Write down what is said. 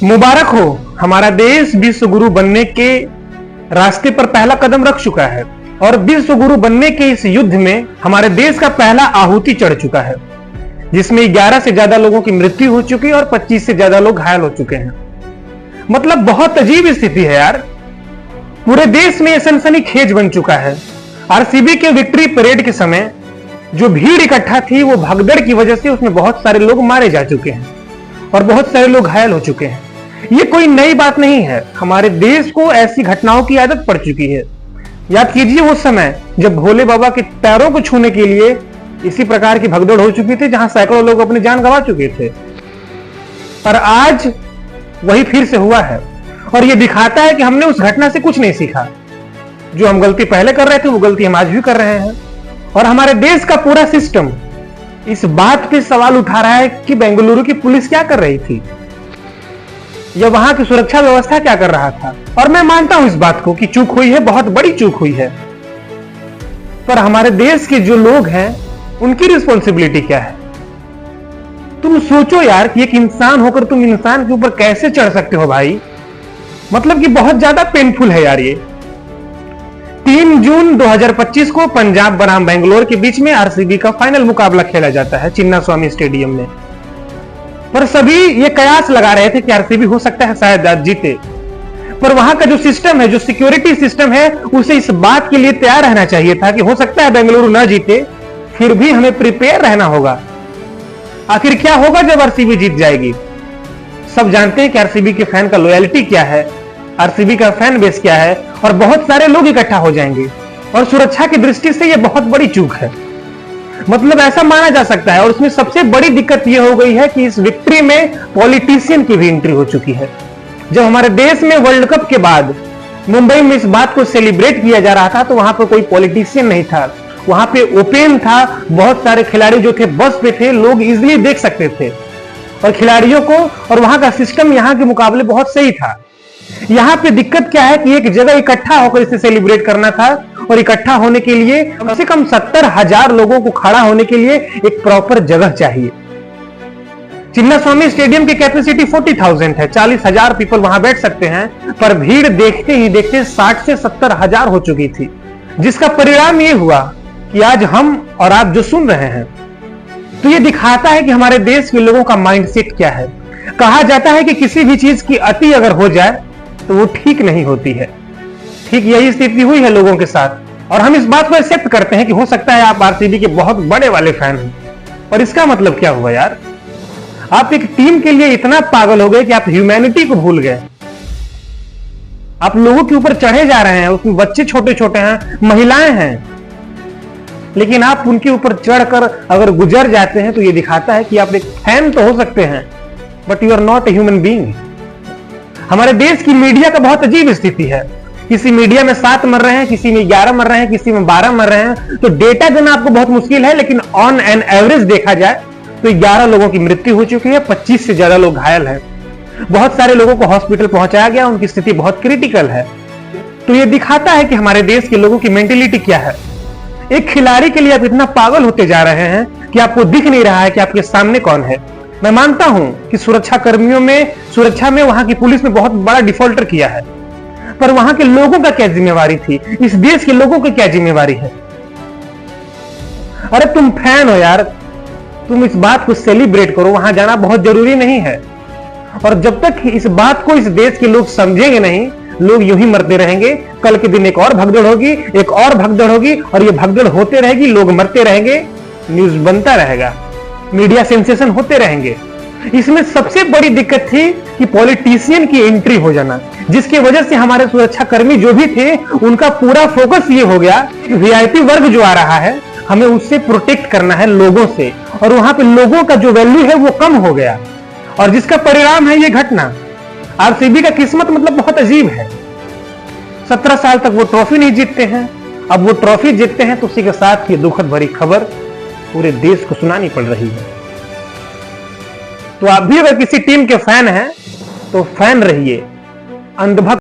मुबारक हो, हमारा देश विश्व गुरु बनने के रास्ते पर पहला कदम रख चुका है और विश्व गुरु बनने के इस युद्ध में हमारे देश का पहला आहुति चढ़ चुका है, जिसमें 11 से ज्यादा लोगों की मृत्यु हो चुकी है और 25 से ज्यादा लोग घायल हो चुके हैं। मतलब बहुत अजीब स्थिति है यार। पूरे देश में सनसनीखेज बन चुका है। आरसीबी के विक्ट्री परेड के समय जो भीड़ इकट्ठा थी वो भगदड़ की वजह से उसमें बहुत सारे लोग मारे जा चुके हैं और बहुत सारे लोग घायल हो चुके हैं। ये कोई नई बात नहीं है, हमारे देश को ऐसी घटनाओं की आदत पड़ चुकी है। याद कीजिए वो समय जब भोले बाबा के पैरों को छूने के लिए इसी प्रकार की भगदड़ हो चुकी थी, जहां सैकड़ों लोग अपनी जान गंवा चुके थे। पर आज वही फिर से हुआ है और ये दिखाता है कि हमने उस घटना से कुछ नहीं सीखा। जो हम गलती पहले कर रहे थे वो गलती हम आज भी कर रहे हैं। और हमारे देश का पूरा सिस्टम इस बात पे सवाल उठा रहा है कि बेंगलुरु की पुलिस क्या कर रही थी या वहां की सुरक्षा व्यवस्था क्या कर रहा था। और मैं मानता हूं इस बात को कि चूक हुई है, बहुत बड़ी चूक हुई है। पर हमारे देश के जो लोग हैं उनकी रिस्पॉन्सिबिलिटी क्या है? तुम सोचो यार कि एक इंसान होकर तुम इंसान के ऊपर कैसे चढ़ सकते हो भाई। मतलब कि बहुत ज्यादा पेनफुल है यार ये। 3 जून 2025 को पंजाब बनाम बेंगलोर के बीच में आरसीबी का फाइनल मुकाबला खेला जाता है चिन्नास्वामी स्टेडियम में। पर सभी ये कयास लगा रहे थे कि आरसीबी हो सकता है शायद आज जीते। पर वहां का जो सिस्टम है, जो सिक्योरिटी सिस्टम है, उसे इस बात के लिए तैयार रहना चाहिए था कि हो सकता है बेंगलुरु ना जीते, फिर भी हमें प्रिपेयर रहना होगा। आखिर क्या होगा जब आरसीबी जीत जाएगी? सब जानते हैं कि आरसीबी के फैन का लॉयल्टी क्या है, आरसीबी का फैन बेस क्या है, और बहुत सारे लोग इकट्ठा हो जाएंगे। और सुरक्षा की दृष्टि से यह बहुत बड़ी चूक है, मतलब ऐसा माना जा सकता है। और उसमें सबसे बड़ी दिक्कत यह हो गई है कि इस विक्ट्री में पॉलिटिशियन की भी एंट्री हो चुकी है। जब हमारे देश में वर्ल्ड कप के बाद मुंबई में इस बात को सेलिब्रेट किया जा रहा था तो वहां पर कोई पॉलिटिशियन नहीं था, वहां पे ओपन था। बहुत सारे खिलाड़ी जो थे बस पे थे, लोग इजीली देख सकते थे और खिलाड़ियों को, और वहां का सिस्टम यहां के मुकाबले बहुत सही था। यहां पे दिक्कत क्या है कि एक जगह इकट्ठा होकर इसे सेलिब्रेट करना था और इकट्ठा होने के लिए कम से कम 70,000 लोगों को खड़ा होने के लिए एक प्रॉपर जगह चाहिए। चिन्नास्वामी स्टेडियम की कैपेसिटी 40,000 है, 40,000 पीपल वहां बैठ सकते हैं। पर भीड़ देखते ही देखते 60 से 70,000 हो चुकी थी, जिसका परिणाम यह हुआ कि आज हम और आप जो सुन रहे हैं, तो यह दिखाता है कि हमारे देश के लोगों का माइंडसेट क्या है। कहा जाता है कि किसी भी चीज की अति अगर हो जाए तो वो ठीक नहीं होती है। ठीक यही स्थिति हुई है लोगों के साथ। और हम इस बात को एक्सेप्ट करते हैं कि हो सकता है आप आरसीबी के बहुत बड़े वाले फैन हैं, और इसका मतलब क्या हुआ यार? आप एक टीम के लिए इतना पागल हो गए कि आप ह्यूमैनिटी को भूल गए। आप लोगों के ऊपर चढ़े जा रहे हैं, उसमें बच्चे छोटे छोटे हैं, महिलाएं हैं, लेकिन आप उनके ऊपर चढ़कर अगर गुजर जाते हैं तो यह दिखाता है कि आप एक फैन तो हो सकते हैं, but you are not a human being. हमारे देश की मीडिया का बहुत अजीब स्थिति है। किसी मीडिया में 7 मर रहे हैं, किसी में 11 मर रहे हैं, किसी में 12 मर रहे हैं। तो डेटा देना आपको बहुत मुश्किल है, लेकिन ऑन एन एवरेज देखा जाए तो 11 लोगों की मृत्यु हो चुकी है, 25 से ज्यादा लोग घायल हैं। बहुत सारे लोगों को हॉस्पिटल पहुंचाया गया, उनकी स्थिति बहुत क्रिटिकल है। तो यह दिखाता है कि हमारे देश के लोगों की मेंटेलिटी क्या है। एक खिलाड़ी के लिए आप इतना पागल होते जा रहे हैं कि आपको दिख नहीं रहा है कि आपके सामने कौन है। मैं मानता हूं कि सुरक्षा में वहां की पुलिस ने बहुत बड़ा डिफॉल्टर किया है, पर वहां के लोगों का क्या जिम्मेवारी थी? इस देश के लोगों की क्या जिम्मेवारी है? अरे तुम फैन हो यार, तुम इस बात को सेलिब्रेट करो, वहां जाना बहुत जरूरी नहीं है। और जब तक इस बात को इस देश के लोग समझेंगे नहीं, लोग यूं ही मरते रहेंगे। कल के दिन एक और भगदड़ होगी, एक और भगदड़ होगी, और ये भगदड़ होते रहेगी, लोग मरते रहेंगे, न्यूज बनता रहेगा, मीडिया सेंसेशन होते रहेंगे। इसमें सबसे बड़ी दिक्कत थी कि पॉलिटिशियन की एंट्री हो जाना, जिसकी वजह से हमारे सुरक्षा कर्मी जो भी थे उनका पूरा फोकस ये हो गया कि वीआईपी वर्ग जो आ रहा है हमें उससे प्रोटेक्ट करना है, लोगों से। और वहां पे लोगों का जो वैल्यू है वो कम हो गया, और जिसका परिणाम है ये घटना। आरसीबी का किस्मत मतलब बहुत अजीब है। 17 साल तक वो ट्रॉफी नहीं जीतते हैं, अब वो ट्रॉफी जीतते हैं तो उसी के साथ ये दुखद भरी खबर पूरे देश को सुनानी पड़ रही है। तो आप भी अगर किसी टीम के फैन हैं तो फैन रहिए, अंधभक्त